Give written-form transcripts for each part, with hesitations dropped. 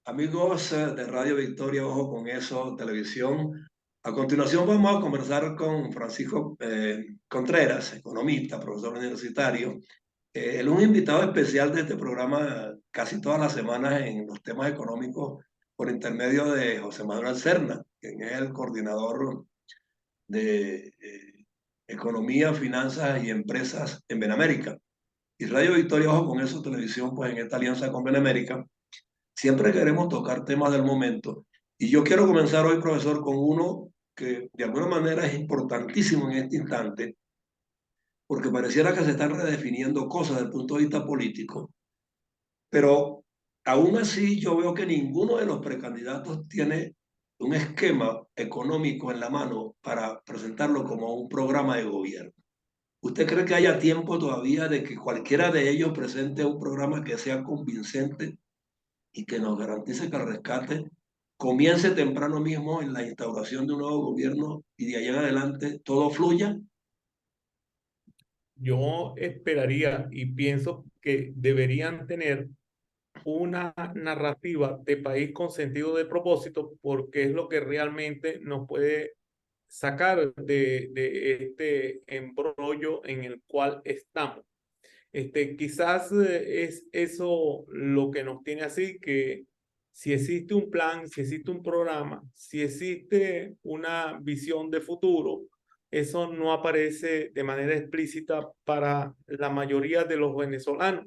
Amigos de Radio Victoria, ojo con eso, televisión. A continuación vamos a conversar con Francisco Contreras, economista, profesor universitario. Él es un invitado especial de este programa casi todas las semanas en los temas económicos por intermedio de José Manuel Serna, quien es el coordinador de Economía, Finanzas y Empresas en Benamérica. Y Radio Victoria, ojo con eso, televisión, pues en esta alianza con Benamérica siempre queremos tocar temas del momento. Y yo quiero comenzar hoy, profesor, con uno que de alguna manera es importantísimo en este instante, porque pareciera que se están redefiniendo cosas desde el punto de vista político, pero aún así yo veo que ninguno de los precandidatos tiene un esquema económico en la mano para presentarlo como un programa de gobierno. ¿Usted cree que haya tiempo todavía de que cualquiera de ellos presente un programa que sea convincente y que nos garantice que el rescate comience temprano mismo en la instauración de un nuevo gobierno y de allá en adelante todo fluya? Yo esperaría y pienso que deberían tener una narrativa de país con sentido de propósito, porque es lo que realmente nos puede sacar de este embrollo en el cual estamos. Quizás es eso lo que nos tiene así, que si existe un plan, si existe un programa, si existe una visión de futuro, eso no aparece de manera explícita para la mayoría de los venezolanos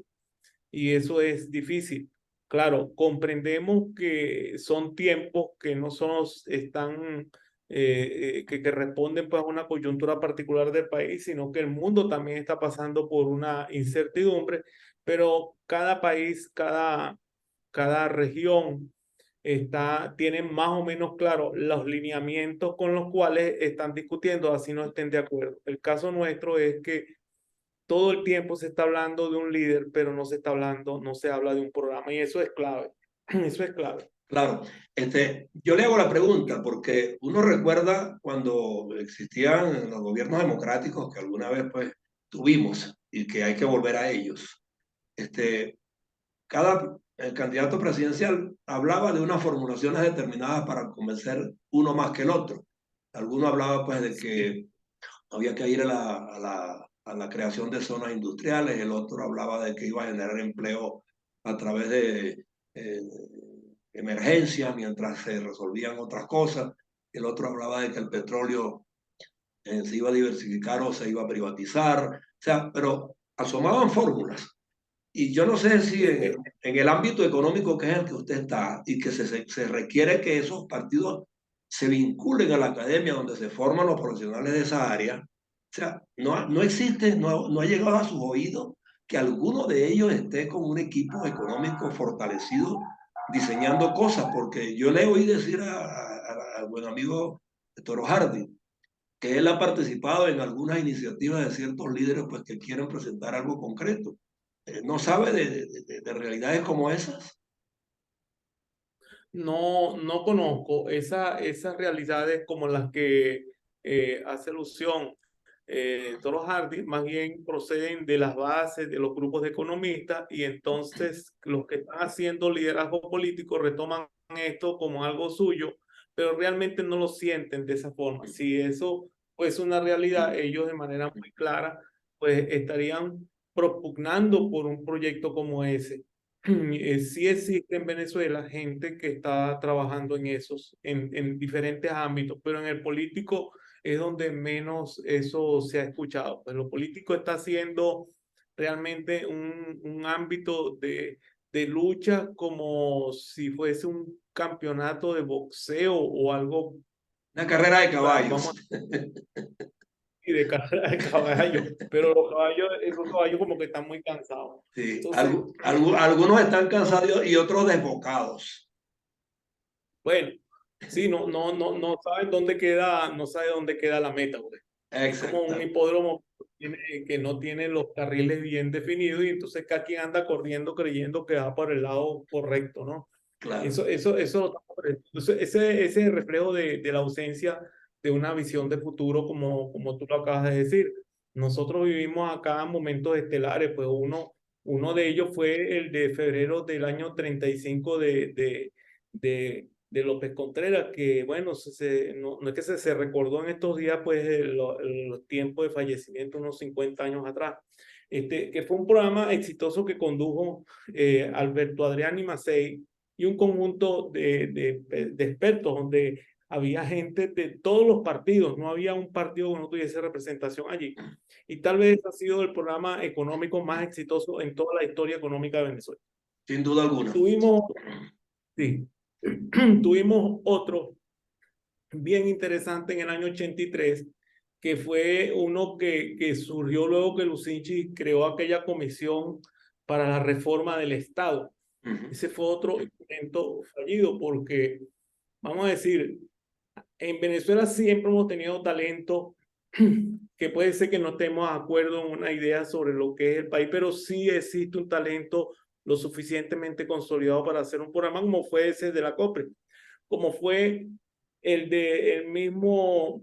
y eso es difícil. Claro, comprendemos que son tiempos que no son, están, que responden pues a una coyuntura particular del país, sino que el mundo también está pasando por una incertidumbre, pero cada país, cada región tiene más o menos claro los lineamientos con los cuales están discutiendo, así no estén de acuerdo. El caso nuestro es que todo el tiempo se está hablando de un líder, pero no se está hablando, no se habla de un programa y eso es clave. Eso es clave. Claro, yo le hago la pregunta porque uno recuerda cuando existían los gobiernos democráticos que alguna vez pues tuvimos y que hay que volver a ellos. Este, el candidato presidencial hablaba de unas formulaciones determinadas para convencer uno más que el otro. Alguno hablaba pues de Sí. que había que ir a la creación de zonas industriales, el otro hablaba de que iba a generar empleo a través de eh, emergencias mientras se resolvían otras cosas, el otro hablaba de que el petróleo se iba a diversificar o se iba a privatizar, o sea, pero asomaban fórmulas. Y yo no sé si Eh, en el ámbito económico que es el que usted está y que se requiere que esos partidos se vinculen a la academia donde se forman los profesionales de esa área. O sea, no existe, no ha llegado a sus oídos que alguno de ellos esté con un equipo económico fortalecido diseñando cosas, porque yo le oí decir al buen amigo Toro Hardy que él ha participado en algunas iniciativas de ciertos líderes pues, que quieren presentar algo concreto. ¿No sabe de realidades como esas? no conozco esas realidades como las que hace alusión Toro Hardy, más bien proceden de las bases de los grupos de economistas y entonces los que están haciendo liderazgo político retoman esto como algo suyo, pero realmente no lo sienten de esa forma. Si eso fuese una realidad, ellos de manera muy clara pues estarían propugnando por un proyecto como ese. Sí existe en Venezuela gente que está trabajando en en diferentes ámbitos, pero en el político es donde menos eso se ha escuchado. Pues lo político está siendo realmente un ámbito de lucha como si fuese un campeonato de boxeo o algo, Una carrera de vamos caballos. a decir, de carrera de caballo, pero los caballos, esos caballos como que están muy cansados. Sí, Entonces, algunos están cansados y otros desbocados. bueno, sí, no saben dónde queda, no sabe dónde queda la meta, güey. Es como un Exacto, hipódromo que no tiene los carriles bien definidos y entonces cada quien anda corriendo creyendo que va por el lado correcto, ¿no? claro. Eso lo estamos aprendiendo. Entonces, ese es el reflejo de la ausencia de una visión de futuro, como tú lo acabas de decir. Nosotros vivimos acá momentos estelares, pues uno de ellos fue el de febrero del año 35 de de López Contreras, que bueno, no es que se recordó en estos días, pues, los tiempos de fallecimiento, unos 50 años atrás, que fue un programa exitoso que condujo Alberto Adrián y Macei y un conjunto de expertos, donde había gente de todos los partidos, no había un partido que no tuviese representación allí. Y tal vez ha sido el programa económico más exitoso en toda la historia económica de Venezuela. Sin duda alguna. Tuvimos, sí, tuvimos otro bien interesante en el año 83, que fue uno que surgió luego que Lucinchi creó aquella comisión para la reforma del Estado. Ese fue otro intento fallido porque, vamos a decir, en Venezuela siempre hemos tenido talento que puede ser que no estemos de acuerdo en una idea sobre lo que es el país, pero sí existe un talento lo suficientemente consolidado para hacer un programa como fue ese de la COPRE, como fue el de el mismo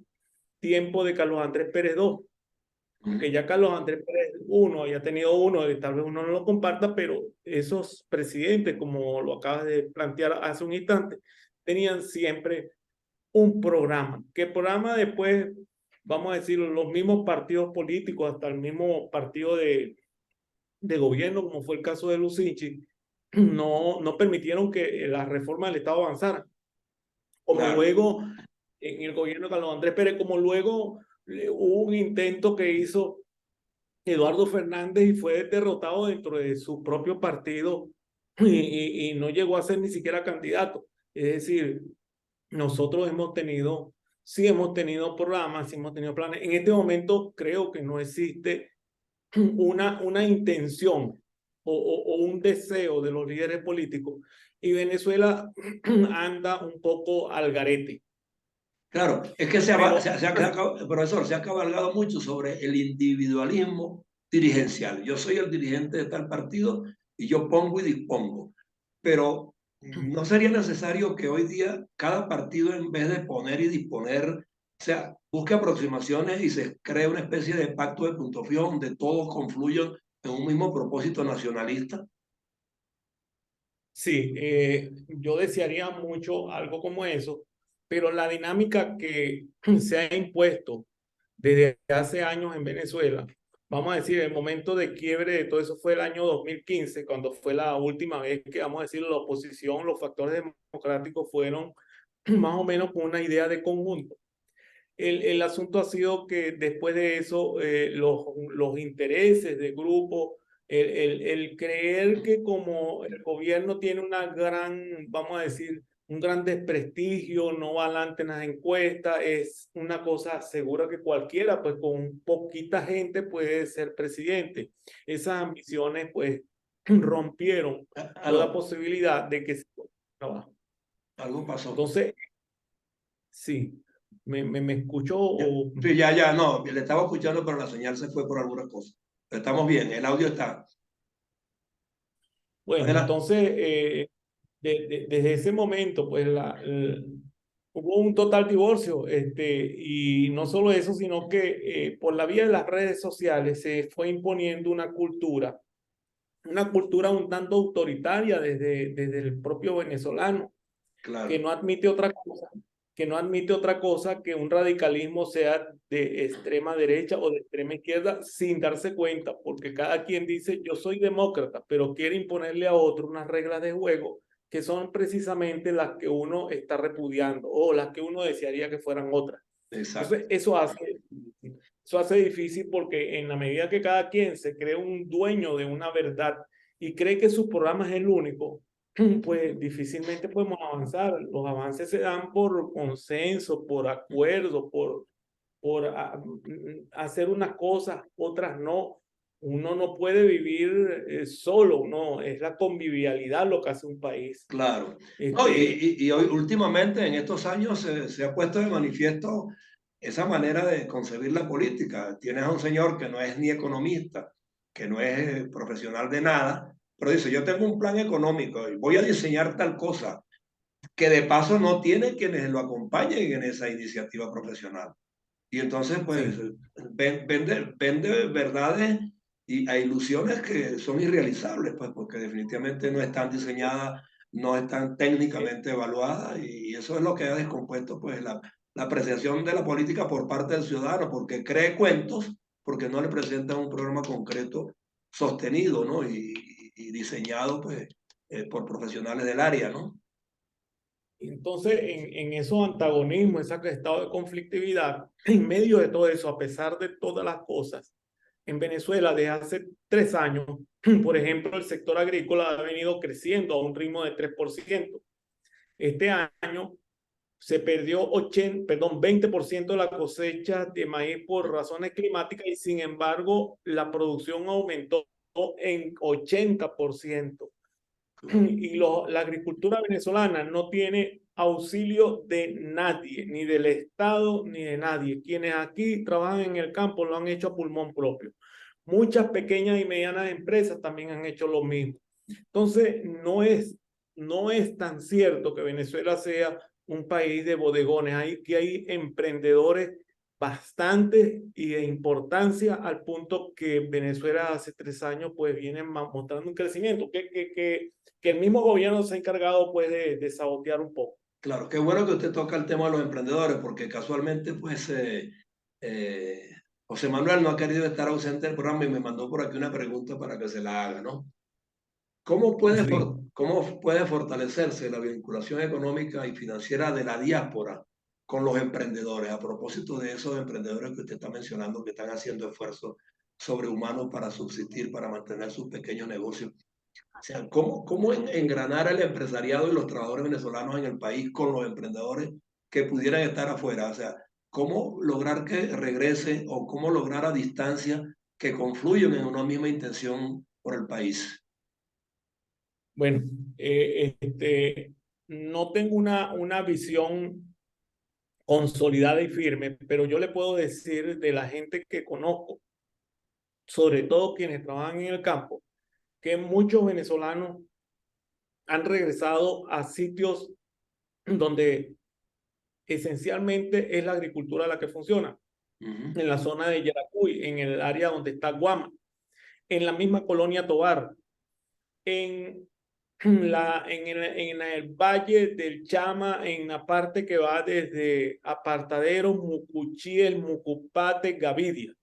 tiempo de Carlos Andrés Pérez II, que ya Carlos Andrés Pérez I haya tenido uno, y tal vez uno no lo comparta, pero esos presidentes, como lo acabas de plantear hace un instante, tenían siempre un programa, que el programa después, vamos a decir, los mismos partidos políticos, hasta el mismo partido de gobierno, como fue el caso de Lucinchi, no permitieron que la reforma del Estado avanzara. Como Claro. luego, en el gobierno de Carlos Andrés Pérez, como luego hubo un intento que hizo Eduardo Fernández y fue derrotado dentro de su propio partido y no llegó a ser ni siquiera candidato. Es decir, nosotros sí hemos tenido programas, sí hemos tenido planes. En este momento creo que no existe una intención o un deseo de los líderes políticos y Venezuela anda un poco al garete. Claro, es que Pero profesor, se ha cabalgado mucho sobre el individualismo dirigencial. Yo soy el dirigente de tal partido y yo pongo y dispongo. Pero ¿no sería necesario que hoy día cada partido, en vez de poner y disponer, o sea, busque aproximaciones y se cree una especie de pacto de punto fijo donde todos confluyan en un mismo propósito nacionalista? sí, yo desearía mucho algo como eso, pero la dinámica que se ha impuesto desde hace años en Venezuela, vamos a decir, el momento de quiebre de todo eso fue el año 2015, cuando fue la última vez que, vamos a decir, la oposición, los factores democráticos fueron más o menos con una idea de conjunto. El asunto ha sido que después de eso, los intereses de grupos, el creer que como el gobierno tiene una gran, vamos a decir, un gran desprestigio, no va adelante en las encuestas, es una cosa segura que cualquiera, pues con poquita gente puede ser presidente. Esas ambiciones, pues, rompieron toda Aló, posibilidad de que se trabajo. algo pasó. Entonces, sí, me escuchó o... Sí, ya, no, le estaba escuchando, pero la señal se fue por alguna cosa. Pero estamos bien, el audio está. Bueno, Adelante. entonces, desde ese momento, pues hubo un total divorcio, y no solo eso, sino que por la vía de las redes sociales se fue imponiendo una cultura un tanto autoritaria desde el propio venezolano, que Claro, no admite otra cosa, que no admite otra cosa que un radicalismo sea de extrema derecha o de extrema izquierda sin darse cuenta, porque cada quien dice yo soy demócrata, pero quiere imponerle a otro unas reglas de juego que son precisamente las que uno está repudiando o las que uno desearía que fueran otras. Entonces, exacto. eso hace difícil porque en la medida que cada quien se cree un dueño de una verdad y cree que su programa es el único, pues difícilmente podemos avanzar. Los avances se dan por consenso, por acuerdo, por hacer unas cosas, otras no. Uno no puede vivir solo, no, es la convivialidad lo que hace un país. Claro. No, Este, y hoy, últimamente, en estos años, se ha puesto de manifiesto esa manera de concebir la política. Tienes a un señor que no es ni economista, que no es profesional de nada, pero dice, yo tengo un plan económico y voy a diseñar tal cosa, que de paso no tiene quienes lo acompañen en esa iniciativa profesional. Y entonces, pues, sí. vende verdades y a ilusiones que son irrealizables, pues, porque definitivamente no están diseñadas no están técnicamente evaluadas y eso es lo que ha descompuesto pues la apreciación de la política por parte del ciudadano, porque cree cuentos, porque no le presentan un programa concreto sostenido, ¿no? Y diseñado pues por profesionales del área, ¿no? Entonces, en esos antagonismos, ese estado de conflictividad, en medio de todo eso, a pesar de todas las cosas, en Venezuela desde hace 3 años, por ejemplo, el sector agrícola ha venido creciendo a un ritmo de 3%. Este año se perdió 20% de la cosecha de maíz por razones climáticas y sin embargo la producción aumentó en 80%. Y la agricultura venezolana no tiene auxilio de nadie, ni del Estado, ni de nadie. Quienes aquí trabajan en el campo lo han hecho a pulmón propio. Muchas pequeñas y medianas empresas también han hecho lo mismo. Entonces, no es tan cierto que Venezuela sea un país de bodegones. Hay emprendedores bastante y de importancia al punto que Venezuela hace 3 años pues viene mostrando un crecimiento que el mismo gobierno se ha encargado pues de sabotear un poco. Claro, qué bueno que usted toca el tema de los emprendedores, porque casualmente pues José Manuel no ha querido estar ausente del programa y me mandó por aquí una pregunta para que se la haga, ¿no? Sí. ¿Cómo puede fortalecerse la vinculación económica y financiera de la diáspora con los emprendedores? A propósito de esos emprendedores que usted está mencionando, que están haciendo esfuerzos sobrehumanos para subsistir, para mantener sus pequeños negocios. O sea, ¿cómo engranar el empresariado y los trabajadores venezolanos en el país con los emprendedores que pudieran estar afuera? O sea, ¿cómo lograr que regrese o cómo lograr a distancia que confluyan en una misma intención por el país? Bueno, no tengo una visión consolidada y firme, pero yo le puedo decir de la gente que conozco, sobre todo quienes trabajan en el campo, que muchos venezolanos han regresado a sitios donde esencialmente es la agricultura la que funciona, Ujú. en la zona de Yaracuy, en el área donde está Guama, en la misma colonia Tovar, en en el Valle del Chama, en la parte que va desde Apartadero, Mucuchí, el Mucupate, Gavidia.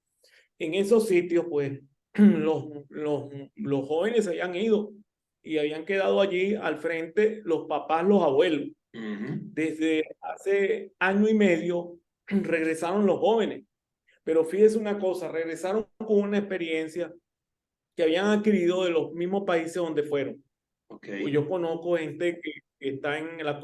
En esos sitios, pues, los jóvenes se habían ido y habían quedado allí al frente los papás, los abuelos. Ujú. Desde hace año y medio regresaron los jóvenes, pero fíjese una cosa, regresaron con una experiencia que habían adquirido de los mismos países donde fueron. Ok, Pues yo conozco gente que está en la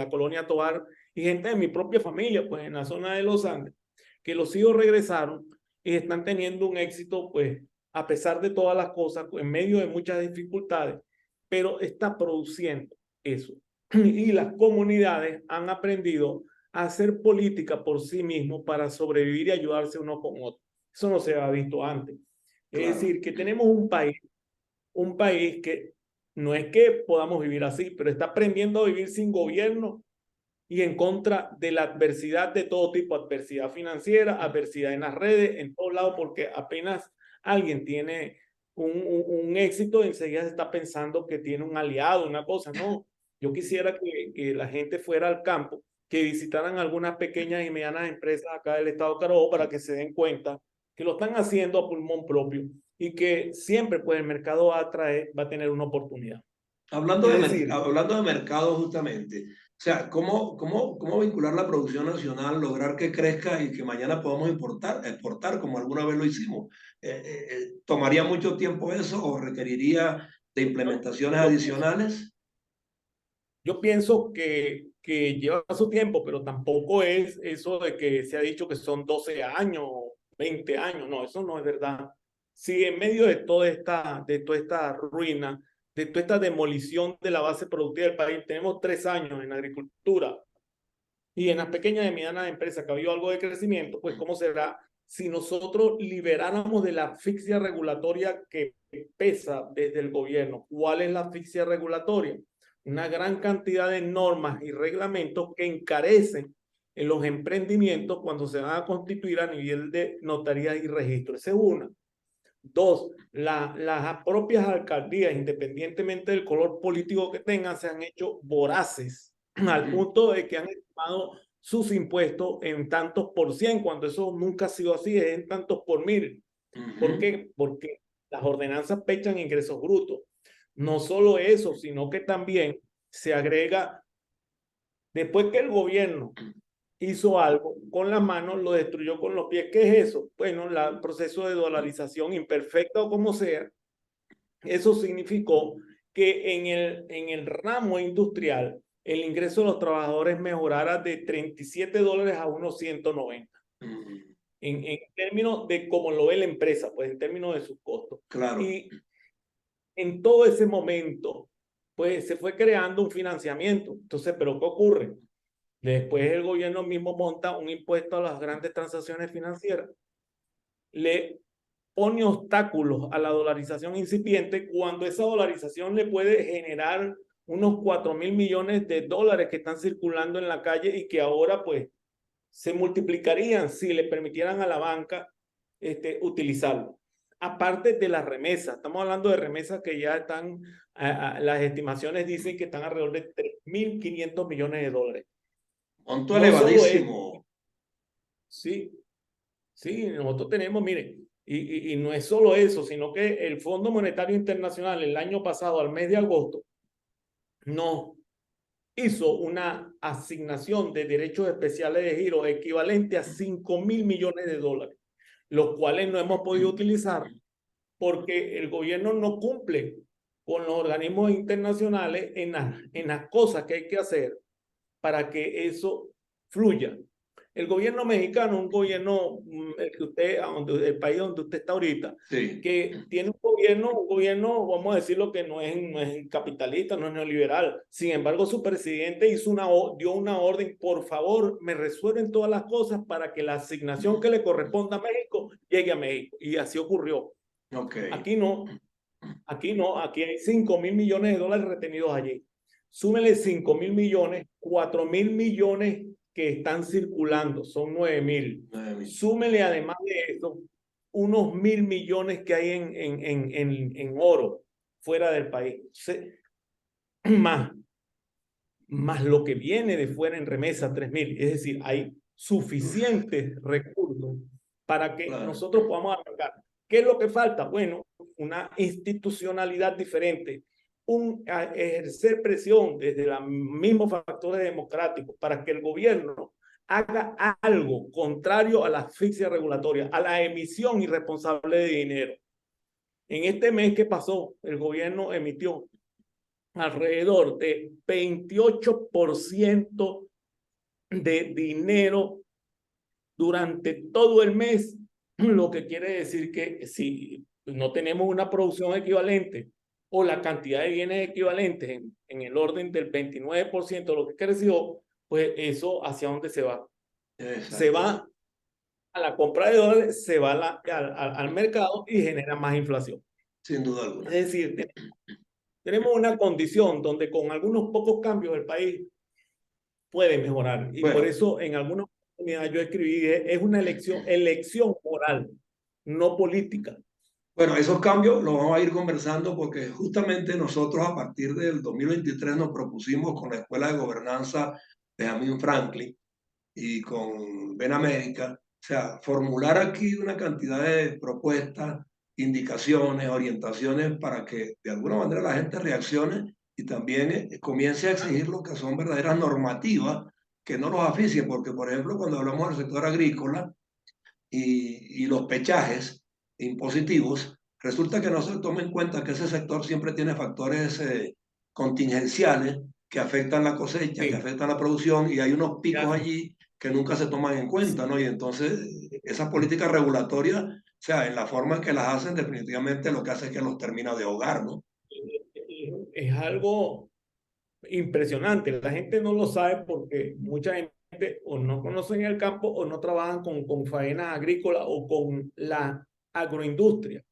colonia Tovar y gente de mi propia familia, pues en la zona de los Andes, que los hijos regresaron y están teniendo un éxito, pues a pesar de todas las cosas, en medio de muchas dificultades, pero está produciendo eso. Y las comunidades han aprendido a hacer política por sí mismos para sobrevivir y ayudarse uno con otro. Eso no se había visto antes. Es claro. decir, que tenemos un país que no es que podamos vivir así, pero está aprendiendo a vivir sin gobierno y en contra de la adversidad de todo tipo, adversidad financiera, adversidad en las redes, en todos lados, porque apenas alguien tiene un éxito, enseguida se está pensando que tiene un aliado, una cosa. No, yo quisiera que la gente fuera al campo, que visitaran algunas pequeñas y medianas empresas acá del estado de Carabobo para que se den cuenta que lo están haciendo a pulmón propio y que siempre pues el mercado va a tener una oportunidad. Hablando Es de, decir, hablando de mercado justamente, o sea, ¿cómo vincular la producción nacional, lograr que crezca y que mañana podamos importar, exportar como alguna vez lo hicimos? ¿Tomaría mucho tiempo eso o requeriría de yo, implementaciones yo pienso, adicionales? yo pienso que lleva su tiempo, pero tampoco es eso de que se ha dicho que son 12 años, 20 años, no, eso no es verdad. Si en medio de toda esta ruina, de toda esta demolición de la base productiva del país, tenemos 3 años en agricultura y en las pequeñas y medianas empresas que ha habido algo de crecimiento, pues ¿cómo será si nosotros liberáramos de la asfixia regulatoria que pesa desde el gobierno? ¿Cuál es la asfixia regulatoria? Una gran cantidad de normas y reglamentos que encarecen en los emprendimientos cuando se van a constituir a nivel de notaría y registro. Esa es una. Dos, las propias alcaldías, independientemente del color político que tengan, se han hecho voraces al punto de que han estimado sus impuestos en tantos por cien, cuando eso nunca ha sido así, es en tantos por mil. ¿Por qué? Porque las ordenanzas pechan ingresos brutos. No solo eso, sino que también se agrega, después que el gobierno hizo algo con las manos, lo destruyó con los pies. ¿Qué es eso? Bueno, el proceso de dolarización imperfecta o como sea, eso significó que en el ramo industrial el ingreso de los trabajadores mejorara de $37 a unos 190. En términos de cómo lo ve la empresa, pues en términos de sus costos. Claro. Y en todo ese momento, pues se fue creando un financiamiento. Entonces, ¿pero qué ocurre? Después el gobierno mismo monta un impuesto a las grandes transacciones financieras. Le pone obstáculos a la dolarización incipiente cuando esa dolarización le puede generar unos 4.000 millones de dólares que están circulando en la calle y que ahora pues se multiplicarían si le permitieran a la banca utilizarlo. Aparte de las remesas, estamos hablando de remesas que ya están, las estimaciones dicen que están alrededor de 3.500 millones de dólares. Monto No solo es, elevadísimo. sí, sí, nosotros tenemos, miren, y no es solo eso, sino que el Fondo Monetario Internacional el año pasado, al mes de agosto, no hizo una asignación de derechos especiales de giro equivalente a 5.000 millones de dólares, los cuales no hemos podido utilizar porque el gobierno no cumple con los organismos internacionales en las cosas que hay que hacer para que eso fluya. El gobierno mexicano, un gobierno, el que usted, el país donde usted está ahorita, Sí. que tiene un gobierno, vamos a decirlo, que no es capitalista, no es neoliberal. Sin embargo, su presidente dio una orden: por favor, me resuelven todas las cosas para que la asignación que le corresponda a México llegue a México. Y así ocurrió. Okay. Aquí no, aquí hay 5.000 millones de dólares retenidos allí. Súmele 5.000 millones, 4.000 millones que están circulando, son 9.000. Súmele además de eso unos 1.000 millones que hay en oro fuera del país. Entonces, más lo que viene de fuera en remesa, 3.000. Es decir, hay suficientes recursos para que nosotros podamos arrancar. ¿Qué es lo que falta? Bueno, una institucionalidad diferente, ejercer presión desde los mismos factores democráticos para que el gobierno haga algo contrario a la asfixia regulatoria, a la emisión irresponsable de dinero. En este mes que pasó, el gobierno emitió alrededor de 28% de dinero durante todo el mes, lo que quiere decir que si no tenemos una producción equivalente o la cantidad de bienes equivalentes en el orden del 29% de lo que creció, pues eso ¿hacia dónde se va? Exacto. Se va a la compra de dólares, se va al mercado y genera más inflación. Sin duda alguna. Es decir, tenemos una condición donde con algunos pocos cambios el país puede mejorar. Y por eso en algunas oportunidades yo escribí, es una elección moral, no política. Bueno, esos cambios los vamos a ir conversando porque justamente nosotros a partir del 2023 nos propusimos con la Escuela de Gobernanza Benjamin Franklin y con Benamérica, o sea, formular aquí una cantidad de propuestas, indicaciones, orientaciones para que de alguna manera la gente reaccione y también comience a exigir lo que son verdaderas normativas que no los asfixien, porque por ejemplo cuando hablamos del sector agrícola y los peajes impositivos, resulta que no se toma en cuenta que ese sector siempre tiene factores contingenciales que afectan la cosecha, Sí. que afectan la producción y hay unos picos allí que nunca se toman en cuenta, ¿no? Y entonces esas políticas regulatorias, o sea, en la forma en que las hacen, definitivamente lo que hace es que los termina de ahogar, ¿no? Es algo impresionante. La gente no lo sabe porque mucha gente o no conocen el campo o no trabajan con faenas agrícolas o con la agroindustria.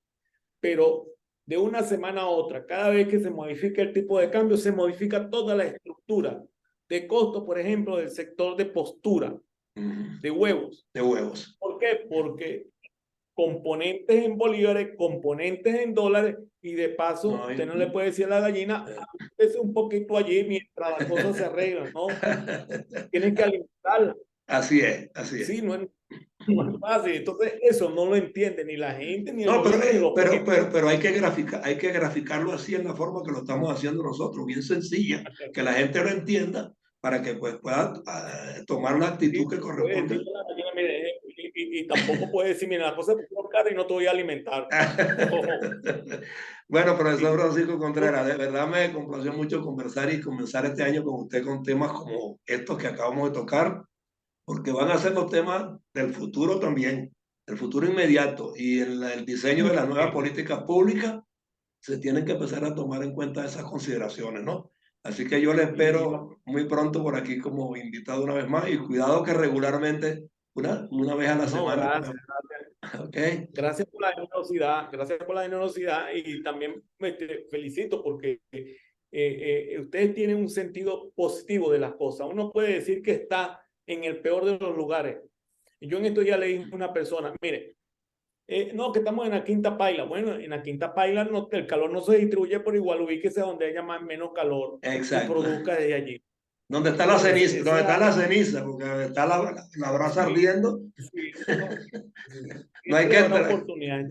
Pero de una semana a otra, cada vez que se modifica el tipo de cambio, se modifica toda la estructura de costo, por ejemplo, del sector de postura, de huevos. De huevos. ¿Por qué? Porque componentes en bolívares, componentes en dólares, y de paso No, usted no le puede decir a la gallina, es un poquito allí mientras las cosas se arreglan, ¿no? Tienes que alimentarla. así es, así es. Sí, no es fácil. Entonces, eso no lo entiende ni la gente, ni el No, gobierno, ni los políticos. pero hay que graficarlo así en la forma que lo estamos haciendo nosotros, bien sencilla, que la gente lo entienda para que pues pueda tomar la actitud Sí, que puede corresponde. decirle a la gallina, mire, y tampoco puede decir, mira, la cosa es cara y no te voy a alimentar. No. Bueno, profesor Sí. Francisco Contreras, de verdad me complació mucho conversar y comenzar este año con usted con temas como estos que acabamos de tocar, porque van a ser los temas del futuro también, del futuro inmediato y el diseño de las nuevas políticas públicas se tienen que empezar a tomar en cuenta esas consideraciones, ¿no? Así que yo le Y espero muy pronto por aquí como invitado una vez más y cuidado que regularmente, una vez a la no, semana, gracias. ¿ok? Gracias por la generosidad, gracias por la generosidad, y también te felicito porque ustedes tienen un sentido positivo de las cosas. Uno puede decir que está en el peor de los lugares. Yo en esto ya le dije a una persona, mire, no, que estamos en la quinta paila. Bueno, en la quinta paila no, el calor no se distribuye por igual, ubíquese donde haya más menos calor y Exacto. produzca desde allí. ¿Dónde está la ceniza? Esa ¿Dónde es está la ceniza? Porque está la brasa sí, ardiendo. sí, sí. No hay Siempre que habrá entrar. oportunidad.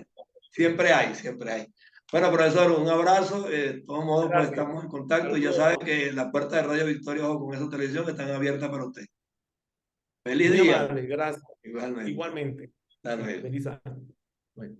Siempre hay, siempre hay. Bueno, profesor, un abrazo. De todos modos, pues Gracias. estamos en contacto. Ya sabe Saludos. que las puertas de Radio Victoria Ojo con esa televisión están abiertas para usted. Feliz Muy día. amable, gracias. Igualmente. Igualmente. Hasta luego. Feliz año. Bueno.